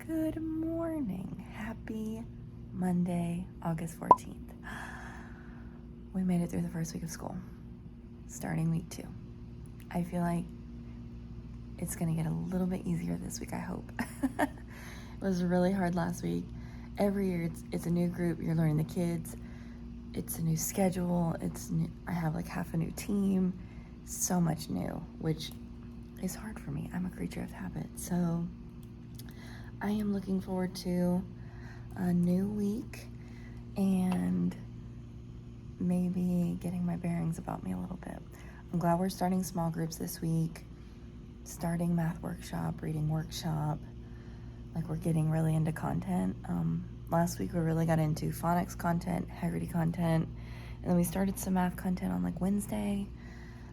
Good morning. Happy Monday, August 14th. We made it through the first week of school, starting week 2. I feel like it's gonna get a little bit easier this week, I hope. It was really hard last week. Every year it's a new group, you're learning the kids, it's a new schedule, I have like half a new team, so much new, which is hard for me. I'm a creature of habit, so I am looking forward to a new week and maybe getting my bearings about me a little bit. I'm glad we're starting small groups this week, starting math workshop, reading workshop, like we're getting really into content. Last week we really got into phonics content, Haggerty content, and then we started some math content on like Wednesday.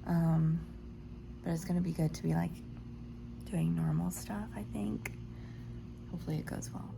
But it's gonna be good to be like doing normal stuff, I think. Hopefully it goes well.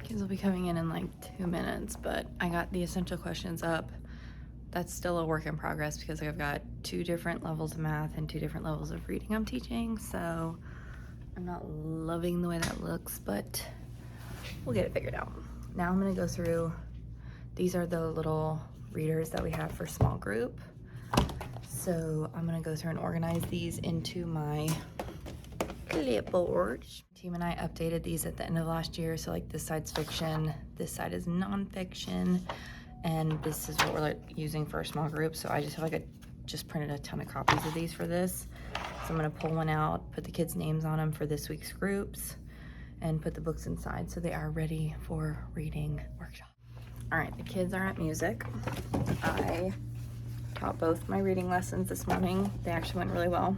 Kids will be coming in like 2 minutes, but I got the essential questions up. That's still a work in progress because I've got 2 different levels of math and 2 different levels of reading I'm teaching, so I'm not loving the way that looks, but we'll get it figured out. Now I'm gonna go through, these are the little readers that we have for small group. So I'm gonna go through and organize these into my clipboards. Team and I updated these at the end of last year. So like this side's fiction, this side is nonfiction, and this is what we're like using for a small group. So I just have like just printed a ton of copies of these for this. So I'm gonna pull one out, put the kids' names on them for this week's groups, and put the books inside so they are ready for reading workshop. All right, the kids are at music. I taught both my reading lessons this morning. They actually went really well.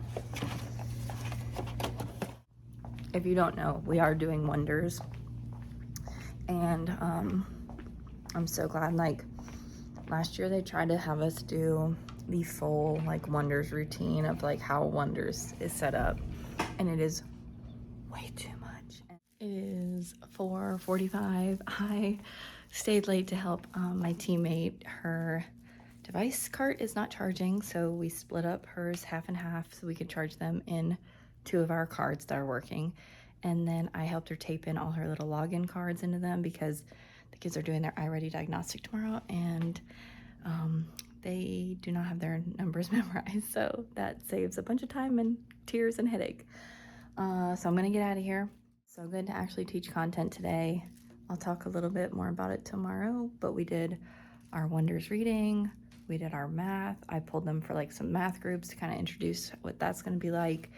If you don't know, we are doing Wonders, and I'm so glad. Like last year they tried to have us do the full like Wonders routine of like how Wonders is set up, and it is way too much. It is 4:45. I stayed late to help my teammate. Her device cart is not charging, so we split up hers half and half so we could charge them in 2 of our cards that are working. And then I helped her tape in all her little login cards into them because the kids are doing their iReady diagnostic tomorrow, and they do not have their numbers memorized, so that saves a bunch of time and tears and headache. So I'm gonna get out of here. So good to actually teach content today. I'll talk a little bit more about it tomorrow, but we did our Wonders reading, we did our math. I pulled them for like some math groups to kind of introduce what that's gonna be like.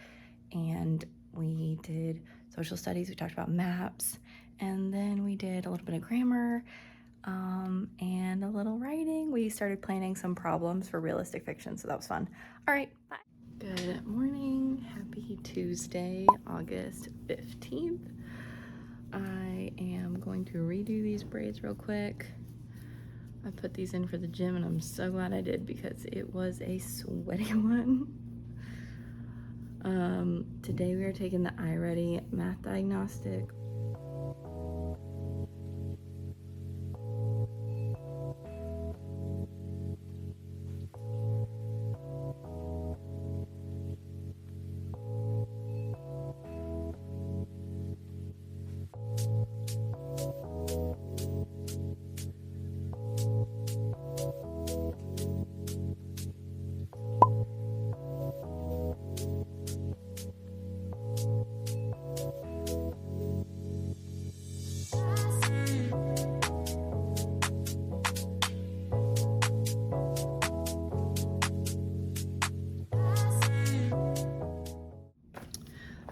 And we did social studies, we talked about maps, and then we did a little bit of grammar and a little writing. We started planning some problems for realistic fiction, so that was fun. All right, bye. Good morning, happy Tuesday, August 15th. I am going to redo these braids real quick. I put these in for the gym and I'm so glad I did because it was a sweaty one. Today we are taking the iReady math diagnostic.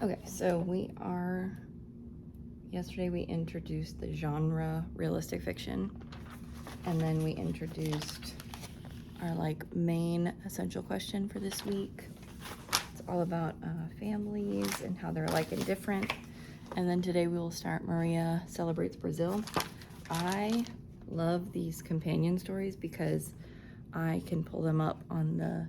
Okay, so yesterday we introduced the genre realistic fiction, and then we introduced our like main essential question for this week. It's all about families and how they're alike and different. And then today we will start Maria Celebrates Brazil. I love these companion stories because I can pull them up on the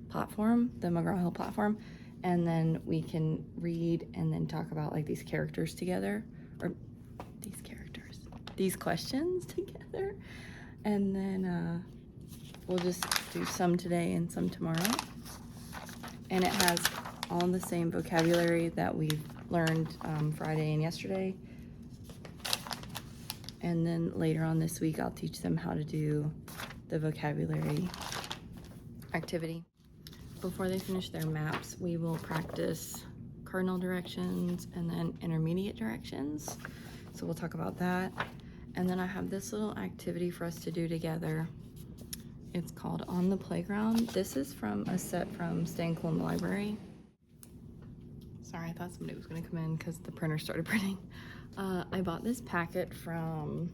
platform, the McGraw-Hill platform, and then we can read and then talk about like these characters together, or these questions together, and then we'll just do some today and some tomorrow. And it has all the same vocabulary that we learned Friday and yesterday. And then later on this week, I'll teach them how to do the vocabulary activity. Before they finish their maps, we will practice cardinal directions and then intermediate directions. So we'll talk about that. And then I have this little activity for us to do together. It's called On the Playground. This is from a set from Staying Cool in the Library. Sorry, I thought somebody was gonna come in because the printer started printing. I bought this packet from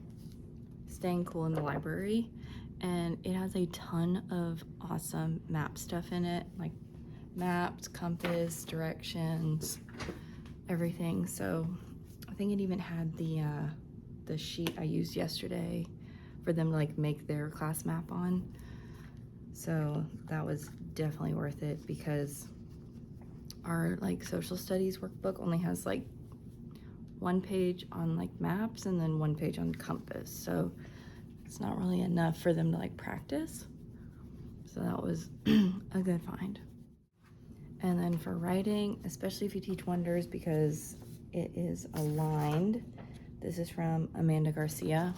Staying Cool in the Library, and it has a ton of awesome map stuff in it, like maps, compass, directions, everything. So I think it even had the sheet I used yesterday for them to like make their class map on. So that was definitely worth it because our like social studies workbook only has like 1 page on like maps and then 1 page on compass. So it's not really enough for them to like practice. So that was a good find. And then for writing, especially if you teach wonders because it is aligned, this is from Amanda Garcia.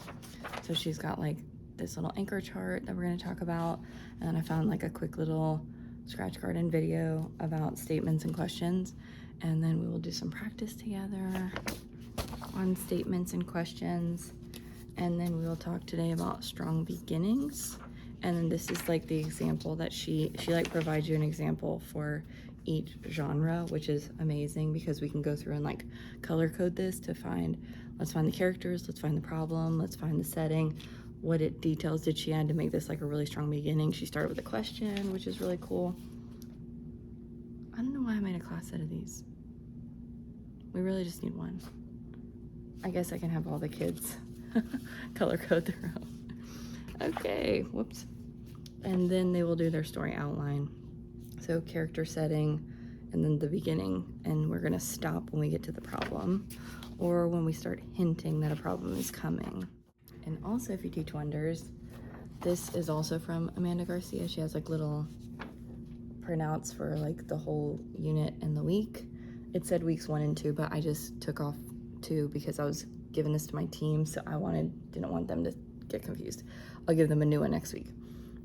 So she's got like this little anchor chart that we're going to talk about. And then I found like a quick little scratch garden video about statements and questions. And then we will do some practice together on statements and questions. And then we will talk today about strong beginnings. And then this is like the example that she like provides you an example for each genre, which is amazing because we can go through and like color code this to find, let's find the characters, let's find the problem, let's find the setting. What details did she add to make this like a really strong beginning? She started with a question, which is really cool. I don't know why I made a class set of these. We really just need one. I guess I can have all the kids color code their own. Okay, whoops. And then they will do their story outline. So character setting, and then the beginning, and we're gonna stop when we get to the problem, or when we start hinting that a problem is coming. And also, if you teach wonders, this is also from Amanda Garcia. She has like little printouts for like the whole unit and the week. It said weeks 1 and 2, but I just took off 2 because I was giving this to my team, so I didn't want them to get confused. I'll give them a new one next week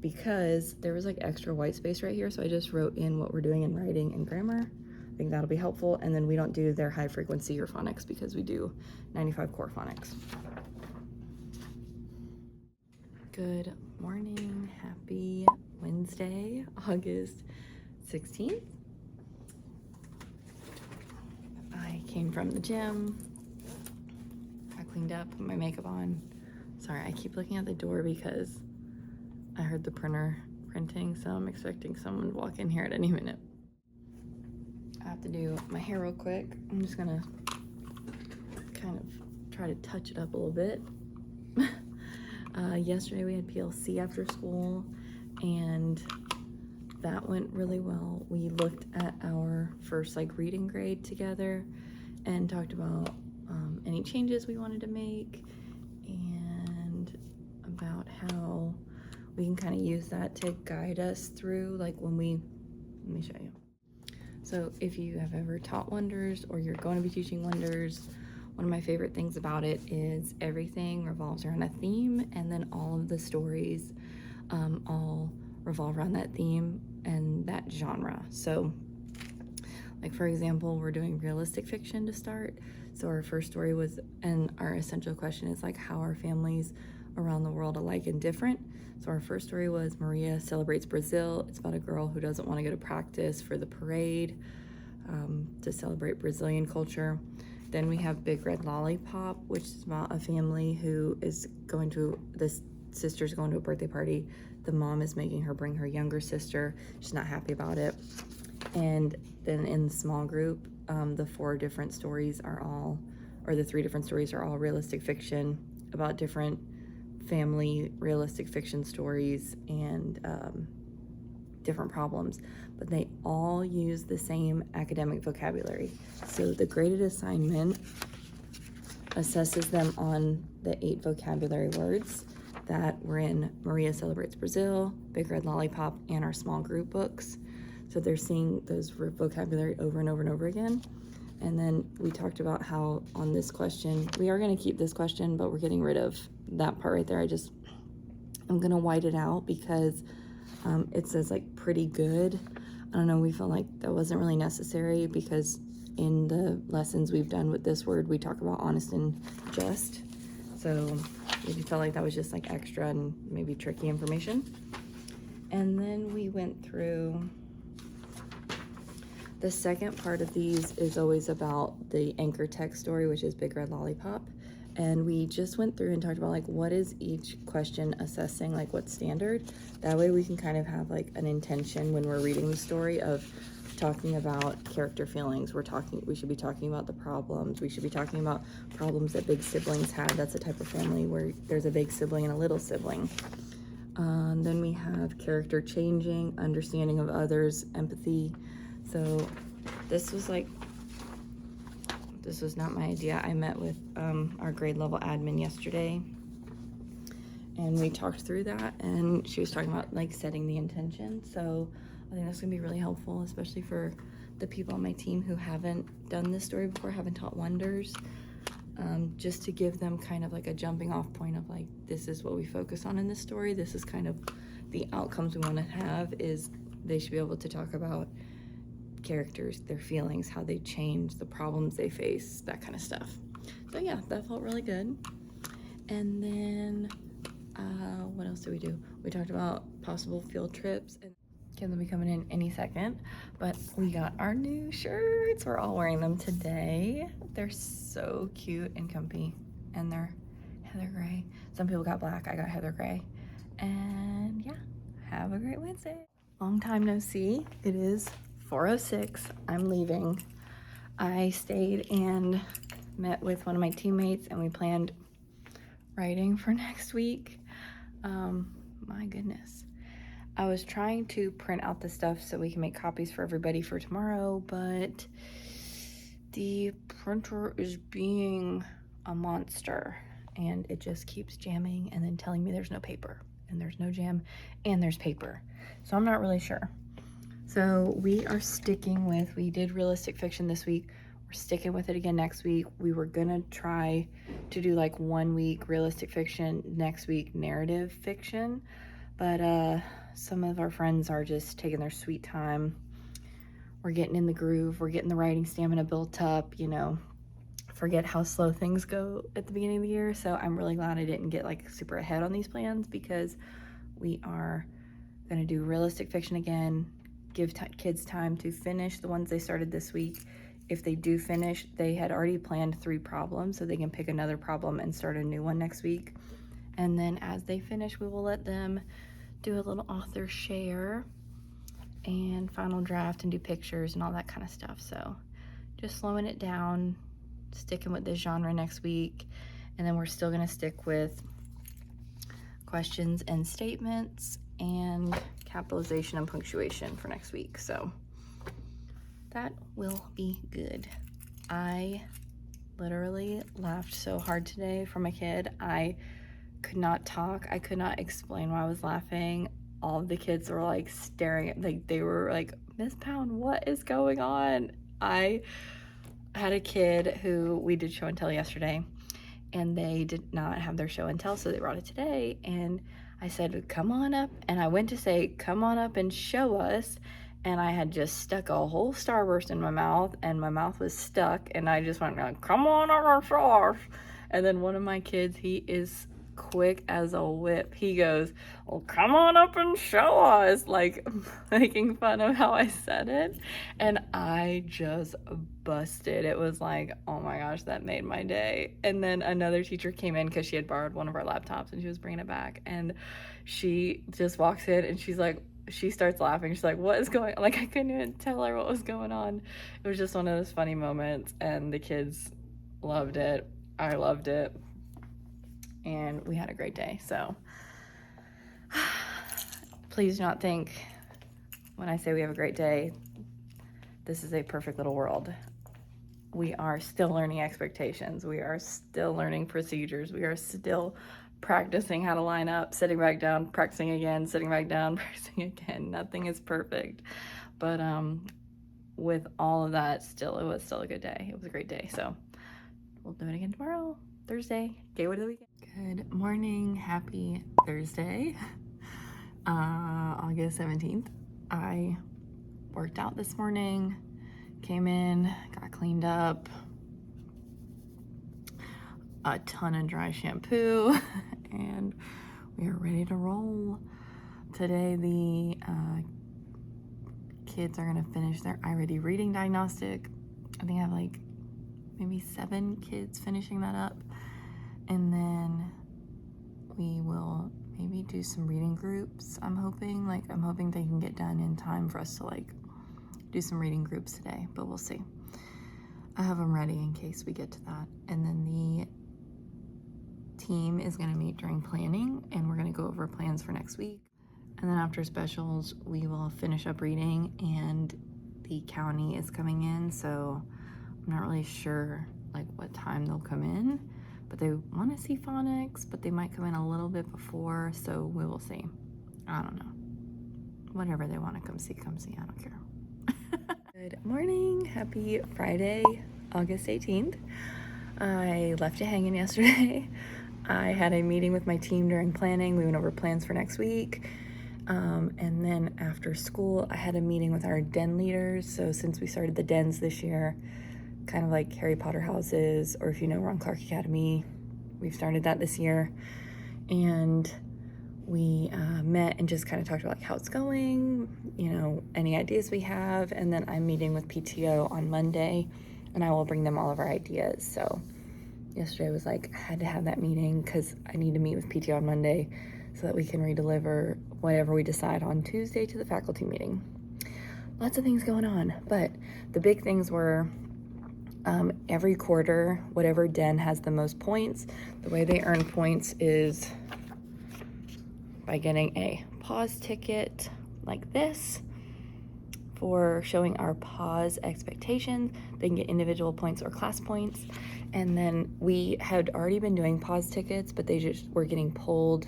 because there was like extra white space right here, so I just wrote in what we're doing in writing and grammar. I think that'll be helpful. And then we don't do their high frequency or phonics because we do 95 core phonics. Good morning, happy Wednesday, August 16th. I came from the gym, I cleaned up, put my makeup on. Sorry, I keep looking at the door because I heard the printer printing, so I'm expecting someone to walk in here at any minute. I have to do my hair real quick. I'm just gonna kind of try to touch it up a little bit. Yesterday we had PLC after school, and that went really well. We looked at our first like reading grade together and talked about any changes we wanted to make and about how we can kind of use that to guide us through like when let me show you. So if you have ever taught wonders or you're going to be teaching wonders, one of my favorite things about it is everything revolves around a theme, and then all of the stories all revolve around that theme and that genre. So like for example, we're doing realistic fiction to start. So our first story was, and our essential question is like, how are families around the world alike and different? So our first story was Maria Celebrates Brazil. It's about a girl who doesn't want to go to practice for the parade to celebrate Brazilian culture. Then we have Big Red Lollipop, which is about a family who is going to this sister's going to a birthday party. The mom is making her bring her younger sister. She's not happy about it. And then in the small group, the 3 different stories are all realistic fiction about different family realistic fiction stories and different problems, but they all use the same academic vocabulary. So the graded assignment assesses them on the 8 vocabulary words that were in Maria Celebrates Brazil, Big Red Lollipop, and our small group books. So they're seeing those vocabulary over and over and over again. And then we talked about how on this question, we are going to keep this question, but we're getting rid of that part right there. I'm going to white it out because it says like pretty good. I don't know, we felt like that wasn't really necessary because in the lessons we've done with this word, we talk about honest and just. So we felt like that was just like extra and maybe tricky information. And then we went through, the second part of these is always about the anchor text story, which is Big Red Lollipop. And we just went through and talked about like what is each question assessing, like what standard. That way we can kind of have like an intention when we're reading the story of talking about character feelings. We should be talking about the problems. We should be talking about problems that big siblings had. That's a type of family where there's a big sibling and a little sibling. Then we have character changing, understanding of others, empathy. So this was not my idea. I met with our grade level admin yesterday and we talked through that, and she was talking about like setting the intention. So I think that's gonna be really helpful, especially for the people on my team who haven't done this story before, haven't taught wonders, just to give them kind of like a jumping off point of like, this is what we focus on in this story. This is kind of the outcomes we want to have, is they should be able to talk about characters, their feelings, how they change, the problems they face, that kind of stuff. So yeah, that felt really good. And then what else did we do? We talked about possible field trips, and kids will be coming in any second, but we got our new shirts. We're all wearing them today. They're so cute and comfy, and they're heather gray. Some people got black, I got heather gray. And yeah, have a great Wednesday. Long time no see. It is 4:06. I'm leaving. I stayed and met with one of my teammates and we planned writing for next week. My goodness. I was trying to print out the stuff so we can make copies for everybody for tomorrow, but the printer is being a monster and it just keeps jamming and then telling me there's no paper and there's no jam and there's paper. So I'm not really sure. So we are sticking with, we did realistic fiction this week. We're sticking with it again next week. We were gonna try to do like 1 week realistic fiction, next week narrative fiction, but some of our friends are just taking their sweet time. We're getting in the groove. We're getting the writing stamina built up, you know, forget how slow things go at the beginning of the year. So I'm really glad I didn't get like super ahead on these plans, because we are gonna do realistic fiction again, give kids time to finish the ones they started this week. If they do finish, they had already planned 3 problems, so they can pick another problem and start a new one next week. And then as they finish, we will let them do a little author share and final draft and do pictures and all that kind of stuff. So just slowing it down, sticking with this genre next week. And then we're still gonna stick with questions and statements and capitalization and punctuation for next week. So that will be good. I literally laughed so hard today from a kid. I could not talk. I could not explain why I was laughing. All of the kids were like staring at, like they were like, Miss Pound, what is going on? I had a kid who we did show and tell yesterday, and they did not have their show and tell, so they brought it today. And I said, come on up. And I went to say, come on up and show us. And I had just stuck a whole starburst in my mouth, and my mouth was stuck. And I just went, come on up and show us. And then one of my kids, he is quick as a whip. He goes, well, come on up and show us, like making fun of how I said it. And I just busted. It was like, oh my gosh, that made my day. And then another teacher came in because she had borrowed one of our laptops and she was bringing it back. And she just walks in and she's like, she starts laughing. She's like, what is going on? Like, I couldn't even tell her what was going on. It was just one of those funny moments, and the kids loved it. I loved it. And we had a great day. So please do not think when I say we have a great day, this is a perfect little world. We are still learning expectations. We are still learning procedures. We are still practicing how to line up, sitting back down, practicing again, sitting back down, practicing again. Nothing is perfect. But with all of that, still, it was still a good day. It was a great day. So we'll do it again tomorrow, Thursday, gateway to the weekend. Good morning. Happy Thursday, August 17th. I worked out this morning, came in, got cleaned up, a ton of dry shampoo, and we are ready to roll. Today, the kids are gonna finish their iReady reading diagnostic. I think I have like maybe 7 kids finishing that up. And then we will maybe do some reading groups. I'm hoping they can get done in time for us to like do some reading groups today, but we'll see. I have them ready in case we get to that. And then the team is gonna meet during planning, and we're gonna go over plans for next week. And then after specials, we will finish up reading, and the county is coming in, so I'm not really sure like what time they'll come in, but they want to see phonics, but they might come in a little bit before, so we will see. I don't know. Whatever they want to come see, I don't care. Good morning. Happy Friday, August 18th. I left you hanging yesterday. I had a meeting with my team during planning. We went over plans for next week. And then after school, I had a meeting with our den leaders. So since we started the dens this year, kind of like Harry Potter houses, or if you know Ron Clark Academy, we've started that this year. And we met and just kind of talked about like how it's going, you know, any ideas we have. And then I'm meeting with PTO on Monday, and I will bring them all of our ideas. So yesterday was like, I had to have that meeting because I need to meet with PTO on Monday so that we can redeliver whatever we decide on Tuesday to the faculty meeting. Lots of things going on, but the big things were every quarter, whatever den has the most points, the way they earn points is by getting a pause ticket like this for showing our pause expectations. They can get individual points or class points. And then we had already been doing pause tickets, but they just were getting pulled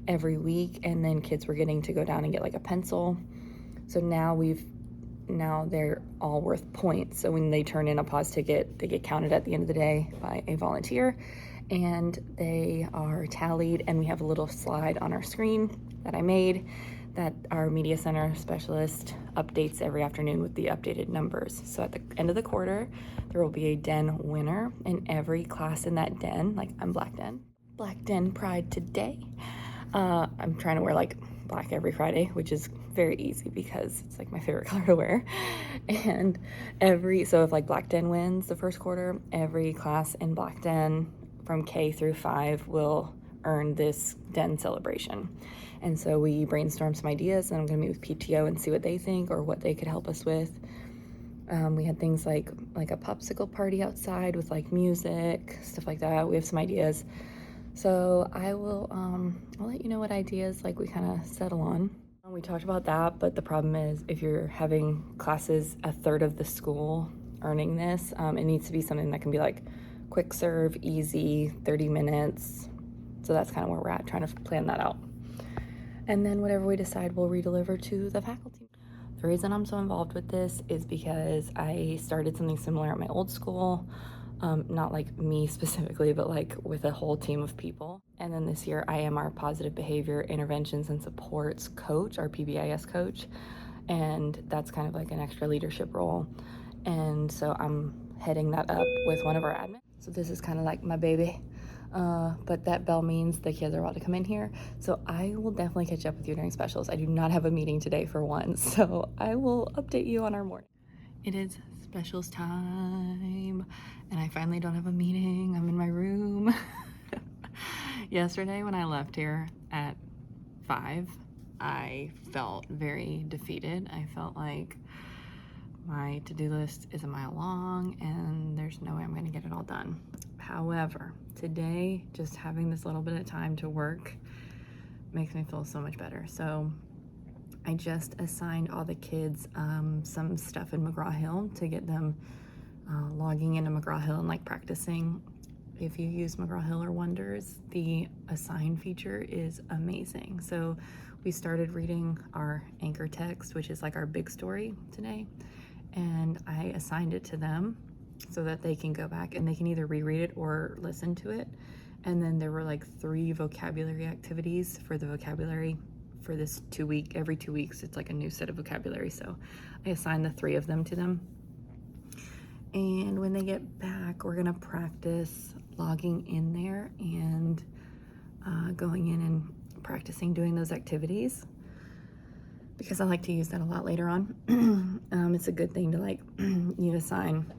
every week, and then kids were getting to go down and get like a pencil. So now they're all worth points. So when they turn in a pause ticket, they get counted at the end of the day by a volunteer, and they are tallied, and we have a little slide on our screen that I made that our media center specialist updates every afternoon with the updated numbers. So at the end of the quarter, there will be a den winner in every class in that den. Like, I'm Black Den Pride today. I'm trying to wear like black every Friday, which is very easy because it's like my favorite color to wear. And so if like Black Den wins the first quarter, every class in Black Den from K through 5 will earn this den celebration. And so we brainstormed some ideas, and I'm gonna meet with PTO and see what they think or what they could help us with. We had things like a popsicle party outside with like music, stuff like that. We have some ideas. So I'll let you know what ideas like we kind of settle on. We talked about that, but the problem is if you're having classes a third of the school earning this, it needs to be something that can be like quick serve, easy, 30 minutes. So that's kind of where we're at, trying to plan that out. And then whatever we decide, we'll redeliver to the faculty. The reason I'm so involved with this is because I started something similar at my old school. Not like me specifically, but like with a whole team of people. And then this year I am our positive behavior interventions and supports coach, our PBIS coach. And that's kind of like an extra leadership role. And so I'm heading that up with one of our admins. So this is kind of like my baby. But that bell means the kids are about to come in here. So I will definitely catch up with you during specials. I do not have a meeting today for once, so I will update you on our morning. It is specials time, and I finally don't have a meeting. I'm in my room. Yesterday when I left here at 5, I felt very defeated. I felt like my to-do list is a mile long and there's no way I'm going to get it all done. However, today, just having this little bit of time to work makes me feel so much better. So I just assigned all the kids some stuff in McGraw-Hill to get them logging into McGraw-Hill and like practicing. If you use McGraw-Hill or Wonders, the assign feature is amazing. So we started reading our anchor text, which is like our big story today, and I assigned it to them so that they can go back and they can either reread it or listen to it. And then there were like 3 vocabulary activities for the vocabulary for this every 2 weeks, it's like a new set of vocabulary. So I assigned the 3 of them to them. And when they get back, we're gonna practice logging in there and going in and practicing doing those activities, because I like to use that a lot later on. It's a good thing to like, you assign.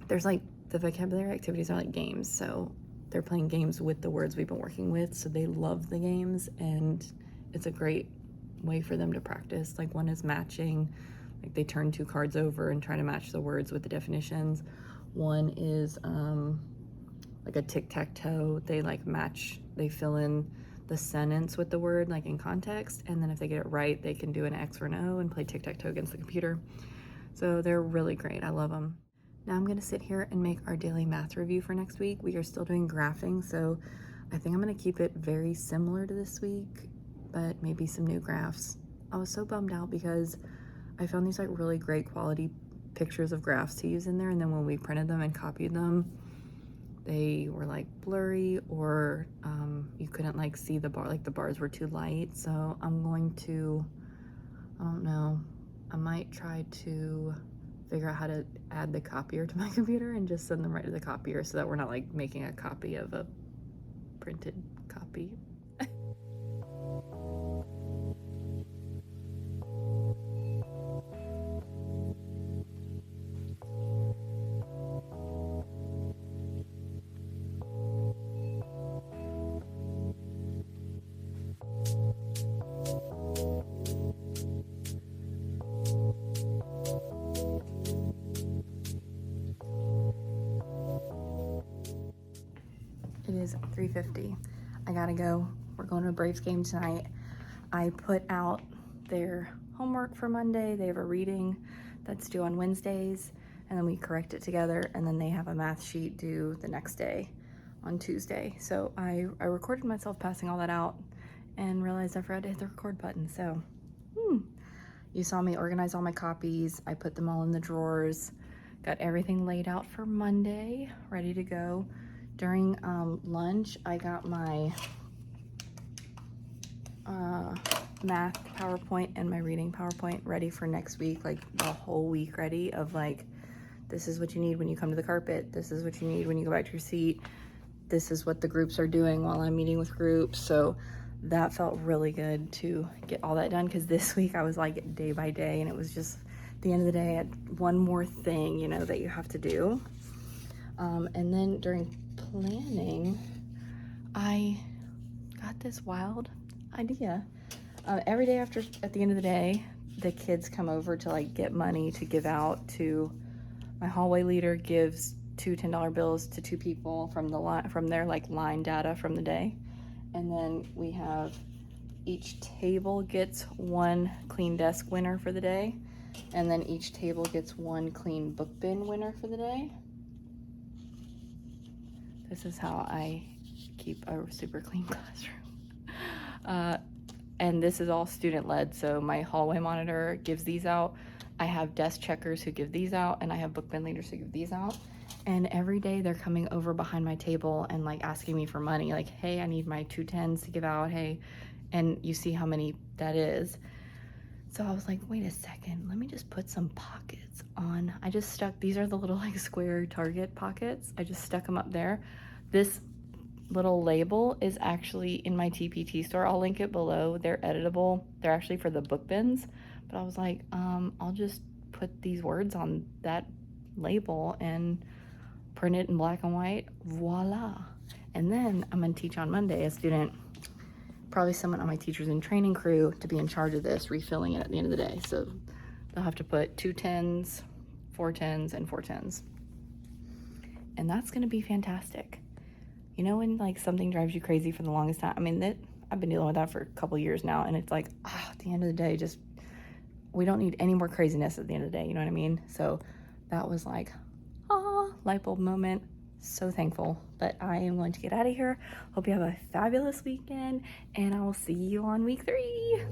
There's like, the vocabulary activities are like games, so they're playing games with the words we've been working with, so they love the games, and it's a great way for them to practice. Like one is matching, like they turn 2 cards over and try to match the words with the definitions. One is like a tic-tac-toe. They like match, they fill in the sentence with the word like in context, and then if they get it right, they can do an X or an O and play tic-tac-toe against the computer. So they're really great. I love them. Now I'm gonna sit here and make our daily math review for next week. We are still doing graphing, so I think I'm gonna keep it very similar to this week, but maybe some new graphs. I was so bummed out because I found these like really great quality pictures of graphs to use in there, and then when we printed them and copied them, they were like blurry, or you couldn't like see the bar, like the bars were too light. So I'm going to, I don't know, I might try to figure out how to add the copier to my computer and just send them right to the copier so that we're not like making a copy of a printed copy. It is 3:50. I gotta go. We're going to a Braves game tonight. I put out their homework for Monday. They have a reading that's due on Wednesdays, and then we correct it together, and then they have a math sheet due the next day on Tuesday. So I recorded myself passing all that out and realized I forgot to hit the record button. So you saw me organize all my copies. I put them all in the drawers, got everything laid out for Monday, ready to go. During lunch, I got my math PowerPoint and my reading PowerPoint ready for next week, like the whole week ready, of like, this is what you need when you come to the carpet, this is what you need when you go back to your seat, this is what the groups are doing while I'm meeting with groups. So that felt really good to get all that done, because this week I was like day by day, and it was just at the end of the day, I had one more thing, you know, that you have to do. And then during planning, I got this wild idea. Every day at the end of the day, the kids come over to like get money to give out to, my hallway leader gives 2 $10 bills to 2 people from their like line data from the day. And then we have, each table gets 1 clean desk winner for the day, and then each table gets 1 clean book bin winner for the day. This is how I keep a super clean classroom. And this is all student-led, so my hallway monitor gives these out. I have desk checkers who give these out, and I have book bin leaders who give these out. And every day they're coming over behind my table and like asking me for money, like, hey, I need my 2 10s to give out, hey. And you see how many that is. So I was like, wait a second, let me just put some pockets on. I just stuck, these are the little like square Target pockets. I just stuck them up there. This little label is actually in my TPT store. I'll link it below. They're editable. They're actually for the book bins. But I was like, I'll just put these words on that label and print it in black and white. Voila. And then I'm going to teach on Monday a student, probably someone on my teachers in training crew, to be in charge of this, refilling it at the end of the day. So they'll have to put 2 10s, 4 10s, and 4 10s. And that's going to be fantastic. You know when like something drives you crazy for the longest time? I mean, I've been dealing with that for a couple years now, and it's like, at the end of the day, just, we don't need any more craziness at the end of the day, you know what I mean? So that was like, light bulb moment. So thankful. But I am going to get out of here. Hope you have a fabulous weekend, and I will see you on week 3.